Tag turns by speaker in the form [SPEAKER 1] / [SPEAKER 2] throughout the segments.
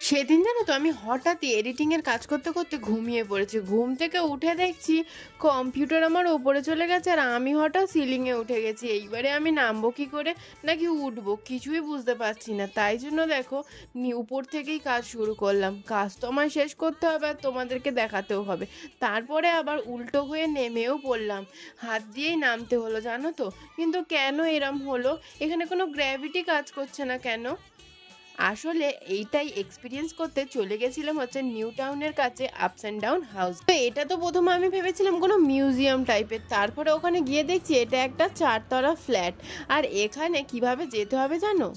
[SPEAKER 1] সেদিন জানো তো আমি হঠাৎই এডিটিংয়ের কাজ করতে করতে ঘুমিয়ে পড়েছি। ঘুম থেকে উঠে দেখছি কম্পিউটার আমার ওপরে চলে গেছে আর আমি হঠাৎ সিলিংয়ে উঠে গেছি। এইবারে আমি নামবো কী করে নাকি উঠবো কিছুই বুঝতে পারছি না। তাই জন্য দেখো উপর থেকেই কাজ শুরু করলাম। কাজ তো আমার শেষ করতে হবে আর তোমাদেরকে দেখাতেও হবে। তারপরে আবার উল্টো হয়ে নেমেও পড়লাম, হাত দিয়েই নামতে হলো জানো তো। কিন্তু কেন এরম হলো? এখানে কোনো গ্র্যাভিটি কাজ করছে না কেন? আসলে এইটাই এক্সপিরিয়েন্স করতে চলে গেছিলাম হচ্ছে নিউ টাউনের কাছে আপস অ্যান্ড ডাউন হাউস। তো এটা তো প্রথমে আমি ভেবেছিলাম কোনো মিউজিয়াম টাইপের, তারপরে ওখানে গিয়ে দেখছি এটা একটা 4 তলা ফ্ল্যাট। আর এখানে কিভাবে যেতে হবে জানো?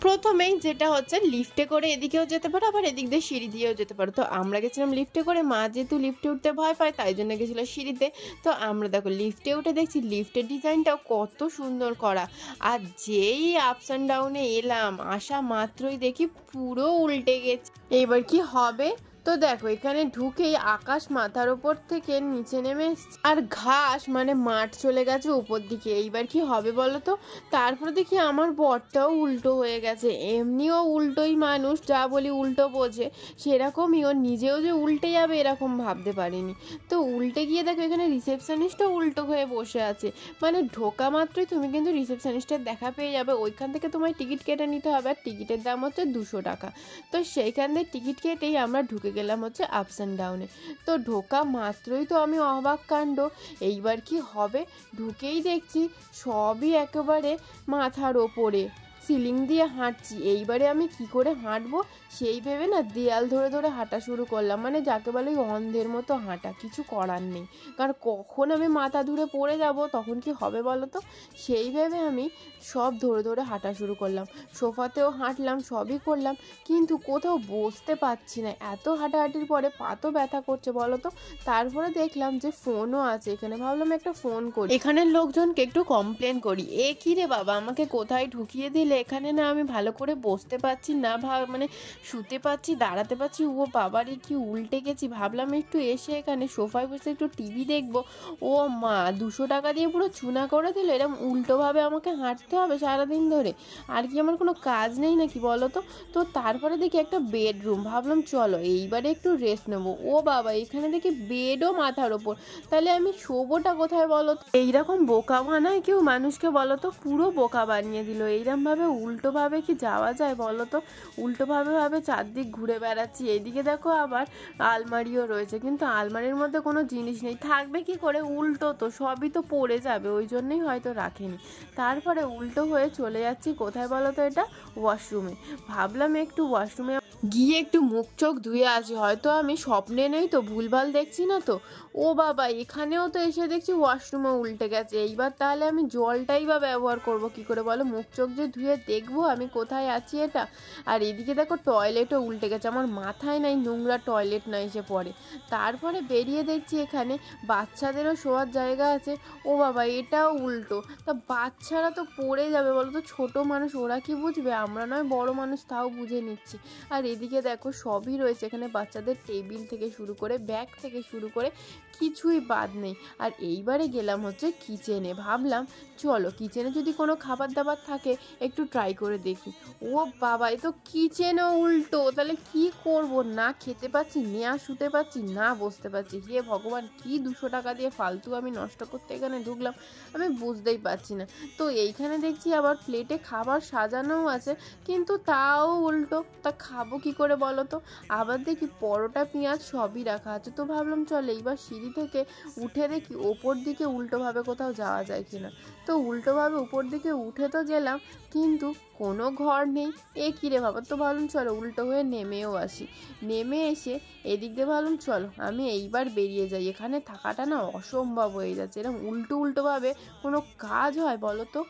[SPEAKER 1] প্রথমেই যেটা হচ্ছে লিফটে করে এদিকেও যেতে পারো, আবার এদিক দিয়ে সিঁড়ি দিয়েও যেতে পারো। তো আমরা গেছিলাম লিফটে করে, মা যেহেতু লিফটে উঠতে ভয় পায় তাই জন্য গেছিলো সিঁড়িতে। তো আমরা দেখো লিফটে উঠে দেখছি লিফটের ডিজাইনটাও কত সুন্দর করা। আর যেই আপস অ্যান্ড ডাউনে এলাম, আসা মাত্রই দেখি পুরো উল্টে গেছে। এবার কি হবে? তো দেখো এখানে ঢুকেই আকাশ মাথার ওপর থেকে নিচে নেমে আর ঘাস মানে মাঠ চলে গেছে উপর দিকে। এইবার কি হবে বলো তো? তারপরে দেখি আমার বরটাও উল্টো হয়ে গেছে। এমনিও উল্টোই মানুষ, যা বলি উল্টো বোঝে, সেরকমই ও নিজেও যে উল্টে যাবে এরকম ভাবতে পারিনি। তো উল্টে গিয়ে দেখো এখানে রিসেপশনিস্টও উল্টো হয়ে বসে আছে। মানে ঢোকা মাত্রই তুমি কিন্তু রিসেপশনিস্টের দেখা পেয়ে যাবে। ওইখান থেকে তোমায় টিকিট কেটে নিতে হবে আর টিকিটের দাম হচ্ছে 200 টাকা। তো সেইখান থেকে টিকিট কেটেই আমরা ঢুকে গেলাম হচ্ছে আপস অ্যান্ড ডাউনে। তো ঢোকা মাত্রই তো আমি অবাক কাণ্ড, এইবার কি হবে? ঢুকেই দেখছি সবই একেবারে মাথার ওপরে, সিলিং দিয়ে হাঁটছি। এইবারে আমি কি করে হাঁটবো সেই ভেবে না দেয়াল ধরে ধরে হাঁটা শুরু করলাম। মানে যাকে বলে অন্ধের মতো হাঁটা, কিছু করার নেই, কারণ কখন আমি মাথা ধরে পড়ে যাব তখন কি হবে বলো তো। সেই ভেবে আমি সব ধরে ধরে হাঁটা শুরু করলাম, সোফাতেও হাঁটলাম, সবই করলাম, কিন্তু কোথাও বসতে পারছি না। এত হাঁটাহাঁটির পরে পা তো ব্যথা করছে বলো তো। তারপরে দেখলাম যে ফোনও আছে এখানে, ভাবলাম একটা ফোন করি, এখানের লোকজনকে একটু কমপ্লেন করি। এ কী রে বাবা, আমাকে কোথায় ঢুকিয়ে দিলে? এখানে না আমি ভালো করে বসতে পারছি না, মানে শুতে পারছি, দাঁড়াতে পারছি। ও বাবারে কি উল্টে গেছি। ভাবলাম একটু এসে এখানে সোফায় বসে একটু টিভি দেখবো। ও মা, 200 টাকা দিয়ে পুরো চুনা করে দিল। এরকম উল্টোভাবে আমাকে হাঁটতে হবে সারাদিন ধরে? আর কি আমার কোনো কাজ নেই নাকি বলো তো? তো তারপরে দেখি একটা বেডরুম, ভাবলাম চলো এইবারে একটু রেস্ট নেবো। ও বাবা, এখানে দেখি বেডও মাথার ওপর। তাহলে আমি শোবোটা কোথায় বলো তো? এইরকম বোকা বানায় কেউ মানুষকে বলো তো? পুরো বোকা বানিয়ে দিল। এইরকমভাবে উল্টোভাবে কি যাওয়া যায় বলো তো? উল্টোভাবে ভাবে চারদিক ঘুরে বেড়াচ্ছি। এইদিকে দেখো আবার আলমারিও রয়েছে, কিন্তু আলমারির মধ্যে কোনো জিনিস নেই। থাকবে কি করে? উল্টো তো, সবই তো পড়ে যাবে, ওই জন্যই হয়তো রাখেনি। তারপরে উল্টো হয়ে চলে যাচ্ছি কোথায় বলো তো? এটা ওয়াশরুমে। ভাবলাম একটু ওয়াশরুমে গিয়ে একটু মুখ চোখ ধুয়ে আসি, হয়তো আমি স্বপ্নে নেই তো, ভুলভাল দেখছি না তো। ও বাবা, এখানেও তো এসে দেখছি ওয়াশরুমে উল্টে গেছে। এইবার তাহলে আমি জলটাই বা ব্যবহার করব কি করে বলো? মুখ চোখ যে ধুয়ে দেখবো আমি কোথায় আছি এটা। আর এদিকে দেখো টয়লেটও উল্টে গেছে। আমার মাথায় নাই নোংরা টয়লেট না এসে পড়ে। তারপরে বেরিয়ে দেখছি এখানে বাচ্চাদেরও শোয়ার জায়গা আছে। ও বাবা, এটাও উল্টো। তা বাচ্চারা তো পড়ে যাবে বলো তো, ছোটো মানুষ, ওরা কি বুঝবে? আমরা নয় বড় মানুষ, তাও বুঝে নিচ্ছি। আর এদিকে দেখো সবই রয়েছে এখানে, বাচ্চাদের টেবিল থেকে শুরু করে ব্যাগ থেকে শুরু করে কিছুই বাদ নেই। আর এইবারে গেলাম হচ্ছে কিচেনে। ভাবলাম চলো কিচেনে যদি কোনো খাবার দাবার থাকে একটু ট্রাই করে দেখি। ও বাবা, এ তো কিচেনও উল্টো। তাহলে কি করব? না খেতে পাচ্ছি, না শুতে পাচ্ছি, না বসতে পারছি। হে ভগবান, কি 200 টাকা দিয়ে ফালতু আমি নষ্ট করতে এখানে ঢুকলাম, আমি বুঝতেই পারছি না। তো এইখানে দেখছি আবার প্লেটে খাবার সাজানোও আছে, কিন্তু তাও উল্টো। তা খাবো কি করে বলো তো? আবার দেখি পরোটা পেঁয়াজ সবই রাখা আছে। তো ভাবলাম চল এইবার সিঁড়ি থেকে উঠে দেখি ওপর দিকে উল্টোভাবে কোথাও যাওয়া যায় কিনা। তো উল্টোভাবে উপর দিকে উঠে তো গেলাম, কিন্তু কোনো ঘর নেই। এ কী রে বাবা, তো ভাবলাম চলো উল্টো হয়ে নেমেও আসি। নেমে এসে এদিক দিয়ে ভাবলাম চলো আমি এইবার বেরিয়ে যাই, এখানে থাকাটা না অসম্ভব হয়ে যাচ্ছে। এরকম উল্টোভাবে কোনো কাজ হয় বলো তো?